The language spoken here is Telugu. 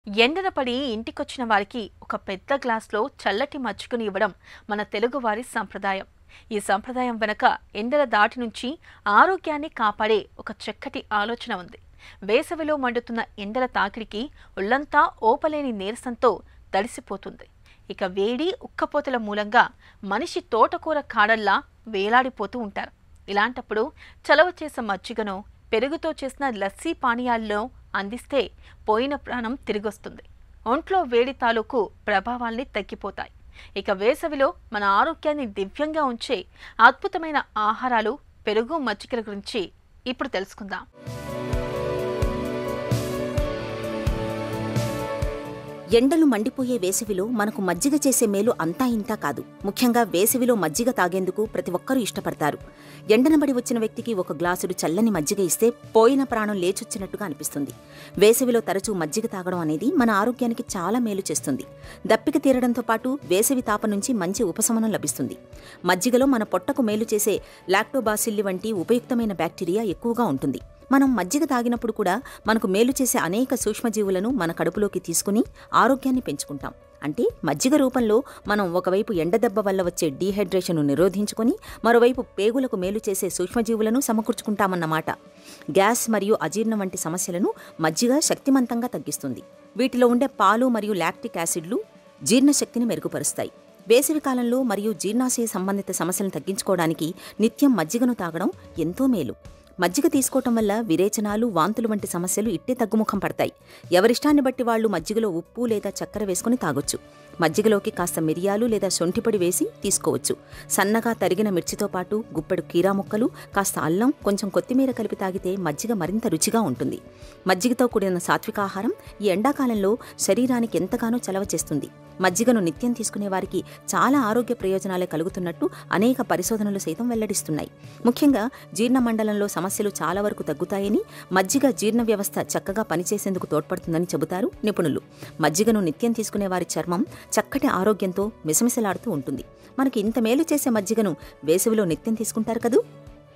ఎండన పడి ఇంటికొచ్చిన వారికి ఒక పెద్ద గ్లాస్లో చల్లటి మజ్జిగను ఇవ్వడం మన తెలుగువారి సంప్రదాయం. ఈ సంప్రదాయం వెనక ఎండల దాటి నుంచి ఆరోగ్యాన్ని కాపాడే ఒక చక్కటి ఆలోచన ఉంది. వేసవిలో మండుతున్న ఎండల తాకిడికి ఒళ్లంతా ఓపలేని నీరసంతో తడిసిపోతుంది. ఇక వేడి ఉక్కపోతల మూలంగా మనిషి తోటకూర కాడల్లా వేలాడిపోతూ ఉంటారు. ఇలాంటప్పుడు చలవ చేసే మజ్జిగను, పెరుగుతో చేసిన లస్సీ పానీయాల్లో అందిస్తే పోయిన ప్రాణం తిరిగొస్తుంది. ఒంట్లో వేడి తాలూకు ప్రభావాల్ని తగ్గిపోతాయి. ఇక వేసవిలో మన ఆరోగ్యాన్ని దివ్యంగా ఉంచే అద్భుతమైన ఆహారాలు, పెరుగు, మజ్జిగల గురించి ఇప్పుడు తెలుసుకుందాం. ఎండలు మండిపోయే వేసవిలో మనకు మజ్జిగ చేసే మేలు అంతా ఇంతా కాదు. ముఖ్యంగా వేసవిలో మజ్జిగ తాగేందుకు ప్రతి ఒక్కరూ ఇష్టపడతారు. ఎండనబడి వచ్చిన వ్యక్తికి ఒక గ్లాసుడు చల్లని మజ్జిగ ఇస్తే పోయిన ప్రాణం లేచొచ్చినట్టుగా అనిపిస్తుంది. వేసవిలో తరచూ మజ్జిగ తాగడం అనేది మన ఆరోగ్యానికి చాలా మేలు చేస్తుంది. దప్పిక తీరడంతో పాటు వేసవి తాపం నుంచి మంచి ఉపశమనం లభిస్తుంది. మజ్జిగలో మన పొట్టకు మేలు చేసే లాక్టోబాసిల్లి వంటి ఉపయుక్తమైన బ్యాక్టీరియా ఎక్కువగా ఉంటుంది. మనం మజ్జిగ తాగినప్పుడు కూడా మనకు మేలు చేసే అనేక సూక్ష్మజీవులను మన కడుపులోకి తీసుకుని ఆరోగ్యాన్ని పెంచుకుంటాం. అంటే మజ్జిగ రూపంలో మనం ఒకవైపు ఎండదెబ్బ వల్ల వచ్చే డీహైడ్రేషన్ను నిరోధించుకొని మరోవైపు పేగులకు మేలు చేసే సూక్ష్మజీవులను సమకూర్చుకుంటామన్నమాట. గ్యాస్ మరియు అజీర్ణం వంటి సమస్యలను మజ్జిగ శక్తిమంతంగా తగ్గిస్తుంది. వీటిలో ఉండే పాలు మరియు లాక్టిక్ యాసిడ్లు జీర్ణశక్తిని మెరుగుపరుస్తాయి. వేసవి కాలంలో మరియు జీర్ణాశయ సంబంధిత సమస్యలను తగ్గించుకోవడానికి నిత్యం మజ్జిగను తాగడం ఎంతో మేలు. మజ్జిగ తీసుకోవటం వల్ల విరేచనాలు, వాంతులు వంటి సమస్యలు ఇట్టే తగ్గుముఖం పడతాయి. ఎవరిష్టాన్ని బట్టి వాళ్లు మజ్జిగలో ఉప్పు లేదా చక్కెర వేసుకుని తాగొచ్చు. మజ్జిగలోకి కాస్త మిరియాలు లేదా శొంఠిపొడి వేసి తీసుకోవచ్చు. సన్నగా తరిగిన మిర్చితో పాటు గుప్పెడు కీరా ముక్కలు, కాస్త అల్లం, కొంచెం కొత్తిమీర కలిపి తాగితే మజ్జిగ మరింత రుచిగా ఉంటుంది. మజ్జిగతో కూడిన సాత్వికాహారం ఈ ఎండాకాలంలో శరీరానికి ఎంతగానో చలవ చేస్తుంది. మజ్జిగను నిత్యం తీసుకునే వారికి చాలా ఆరోగ్య ప్రయోజనాలే కలుగుతున్నట్టు అనేక పరిశోధనలు సైతం వెల్లడిస్తున్నాయి. ముఖ్యంగా జీర్ణ మండలంలో సమస్యలు చాలా వరకు తగ్గుతాయని, మజ్జిగ జీర్ణ వ్యవస్థ చక్కగా పనిచేసేందుకు తోడ్పడుతుందని చెబుతారు నిపుణులు. మజ్జిగను నిత్యం తీసుకునే వారి చర్మం చక్కటి ఆరోగ్యంతో మిసమిసలాడుతూ ఉంటుంది. మనకి ఇంత మేలు చేసే మజ్జిగను వేసవిలో నిత్యం తీసుకుంటారు కదూ.